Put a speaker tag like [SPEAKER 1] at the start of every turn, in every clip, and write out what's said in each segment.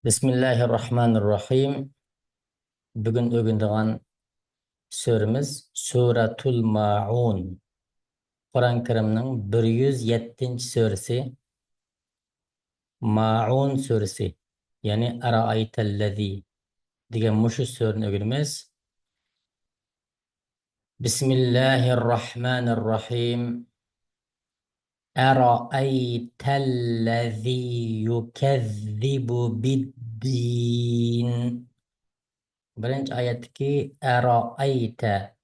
[SPEAKER 1] Bismillahirrahmanirrahim. Bugün öğrendiğin suremiz Suratul Maun. Kur'an-ı Kerim'nin 107. suresi Maun suresi. Yani Ara'aytellezi degan mushu surani öğrenimiz. Bismillahirrahmanirrahim. Ara'aytellezi yukezzibu bid-din. Birinci ayetki Ara'ayte.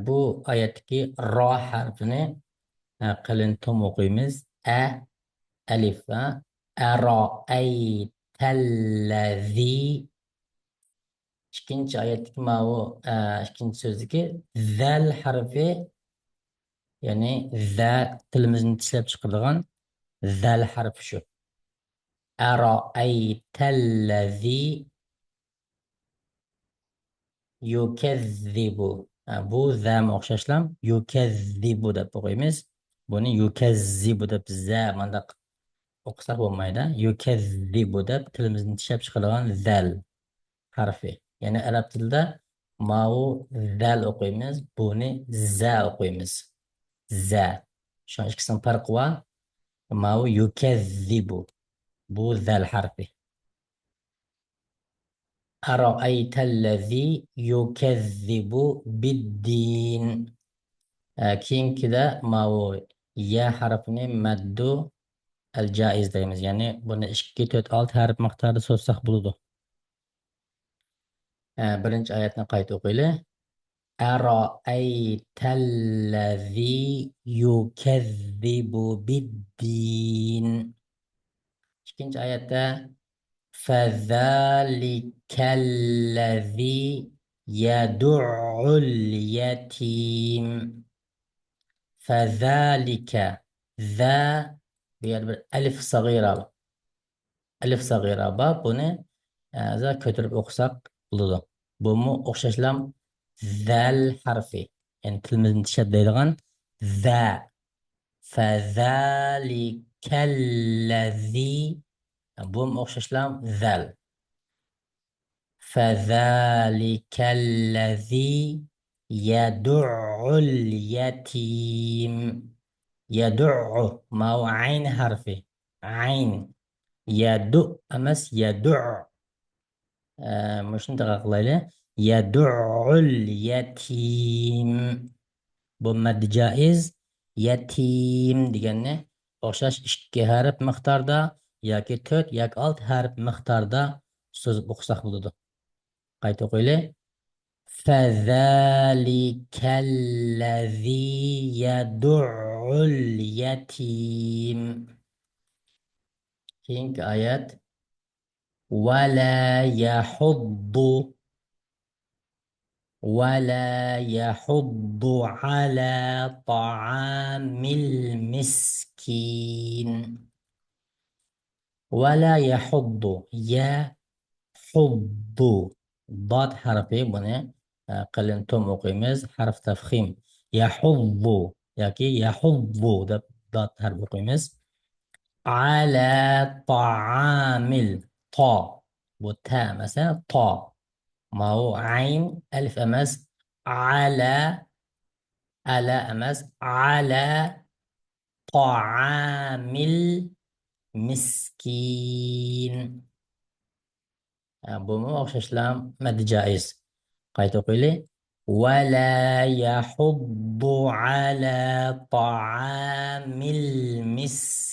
[SPEAKER 1] Bu ayetki ra harfini qilintum o'qiymiz. Alif Ara'aytallazi. İkinci ayetki bu ikinci sözdeki zal harfi, yani za tilimizni tishlab chiqadigan zal harfi shu. Ara'aytallazi yukezzibu. Bu zam o'xshashlam yukezzibu deb o'qiymiz. Buni yukezzibu deb za mandaq o'qisak bo'lmaydi. Yukezzibu deb tilimizni tishlab chiqadigan zal harfi. Yani arab tilida mau zal o'qiymiz, buni za o'qiymiz. Za. Shu ikkisining farqi bor. Mau yukezzibu. Bu zal harfi. Ara'aytallazi yukezzibu bid-din. Keyingi mau ya harfini maddu al-jaiz deymiz. Yani buni 2, 4, 6 harf miqdorida sozsak bo'ladi. Birinchi oyatni qayta o'qiylik. Ara'aytallazi yukezzibu bid-din. İkinci oyatda fazalikallazi yad'ul yatim. Fazalika. Za bir alif sagira. Alif sagira bor. Buni za ko'tarib o'qisak bo'ladi. Bu mu o'xshashlam zal harfi. Yani tilimizni tishlab za. Fazalikallazi. Bu mu o'xshashlam zal. Fazalikallazi yad'ul yatim. Yad'u ma ayn harfi. Ayn. Yadu emas yadu'. Shunday qilaylik. Yad'ul yatim. Bu mad jaiz. Yatim deganni o'xshash 2 harf miqdorda yoki 4 yoki 6 harf miqdorda so'z o'qisak bo'ladi. Qayta o'qiylik. Fazalikallazi yad'ul yatim. Keyingi oyat ولا يحض على طعام المسكين. ولا يحض يحض ضاد حرفي بني قلنتم وقيمز حرف تفخيم. يحض يحض ضاد حرف وقيمز على طعام طا والتاء مثلا طا ما هو عين ألف أمس على أمس على طعام المسكين. بمو أخشلام مد جائز. قايت قولي ولا يحض على طعام المسكين.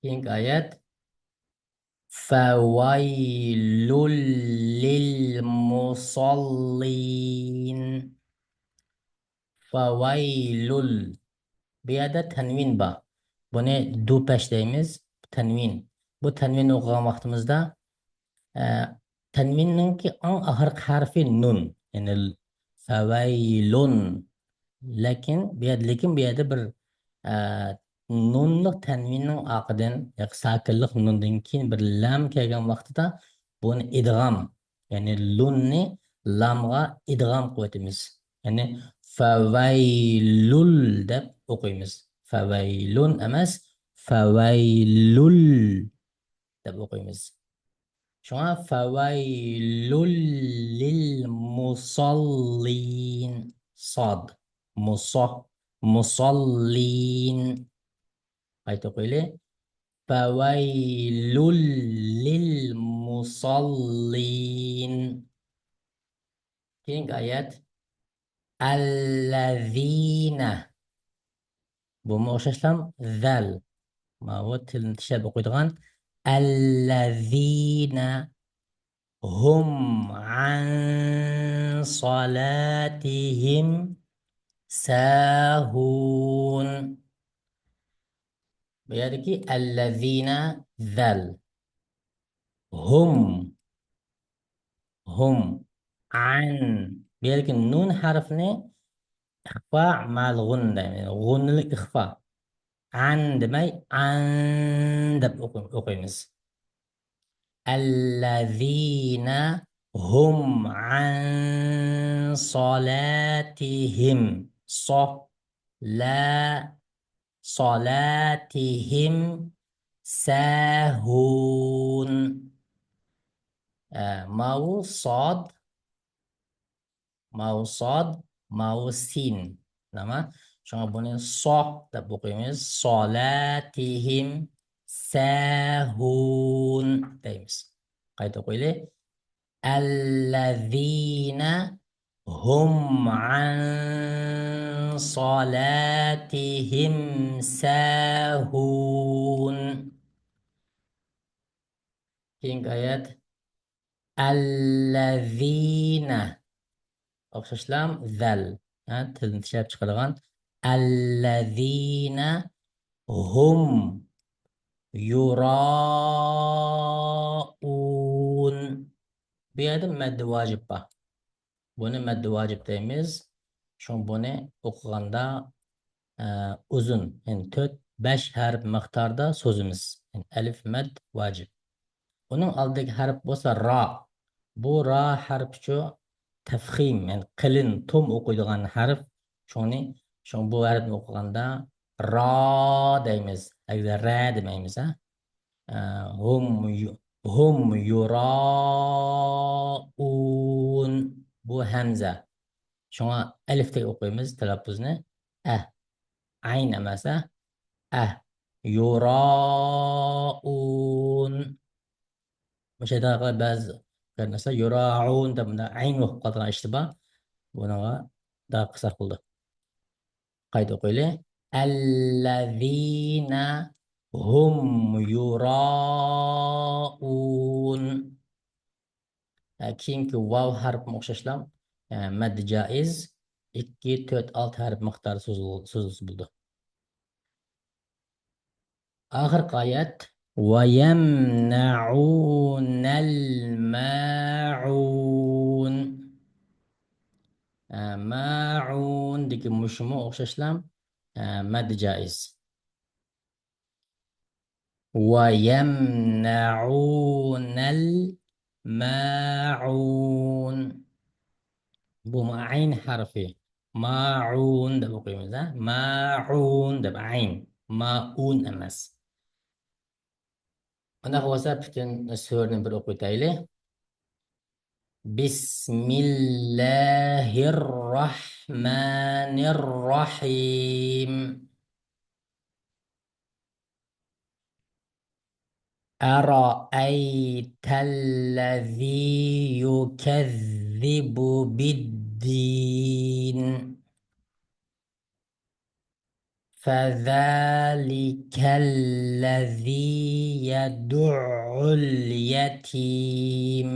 [SPEAKER 1] Keyingi ayet فويل للمصلين. فويل. Bu yerda tanvin bor. Buni dupash deymiz. Tanvin. Bu tanvinni o'qigan vaqtimizda tanvinningki eng oxirgi harfi nun. Yani favaylun. Lekin bu yerda bir nunliq tanvinning oqidan yoki sakinlik nundan keyin bir lam kelgan vaqtida buni idg'am, ya'ni lunni lamga idg'am qo'yamiz. Ya'ni favaylul deb o'qiymiz. Favaylun emas, فويل دەب ئوقۇيمىز. شۇڭا فويل للمصلين صاد مصلين قايتا ئوقۇيلى فويل للمصلين. كېيىنكى آيەت الذين بۇمۇ ئوخشاشلا ذەل ماۋۇ تىلنى چىشلەپ ئوقۇيدىغان الذين هم عن صلاتهم ساهون. bu yerdeki الذين ذَل هم عن bu yerdeki nun harfini إخفاء مع الغنة يعني غنة الإخفاء عن demay an deb o'qiymiz. الذين هم عن صلاتهم لا صلاتهم ساهون. ماو صاد ماو سين nama şuna bunu da okuyumuz salatihim sahun deyimiz. Kayıt okuyla ellezine hum an salatihim sahun. Keyingi ayet ellezine o'xshashlam zal tilni tishlab chiqargan allazina hum yuraun. bu yerda maddi vojib bor. buni maddi vojib deymiz. shu buni o'qiganda uzun yani 4-5 harf miqdorda so'zimiz yani alif mad vojib. uning oldidagi harf bo'lsa ro. bu ro harfi tafxim yani qilin tum o'qiydigan harf. shu bu harfni o'qiganda ro deymiz. agar ra demaymiz. hum yuraun bu hamza. shunga alifdek o'qiymiz talaffuzni. ayn emas. yuraun o'sha yerda ba'zi mesela yuraun deb ayn o'qib qolgan ishtibah bunaqa da qisar qildi. qayta o'qiyli allazina hum yuraun. keyingi vav harfi o'xshashlam maddi joiz 2-4-6 harf miqdori so'zilsa bo'ldi. oxirgi oyat ويمنعون الماعون. ماعون ديك مشمو o'xshashlam مد جائز. ويمنعون الماعون bu ayn harfi maun deb o'qiymiz. maun deb ayn maun emas. Undaq bo'lsa butun surani bir o'qib o'taylik. Bismillahirrahmanirrahim. أرأيت الذي يكذب بالدين فذلك الذي يدع اليتيم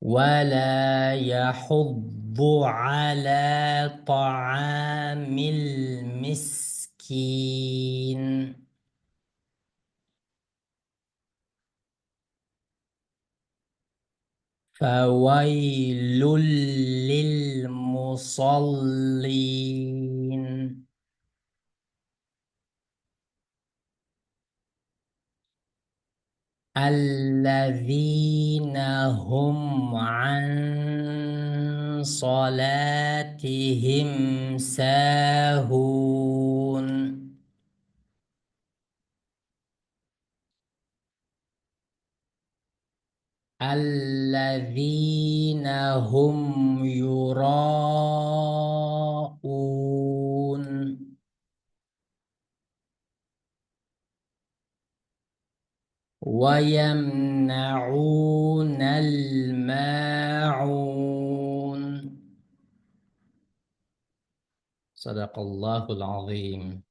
[SPEAKER 1] ولا يحض على طعام المسكين فويل للمصلين الذين هم عن صلاتهم ساهون الذين هم يراءون ويمنعون الماعون صدق الله العظيم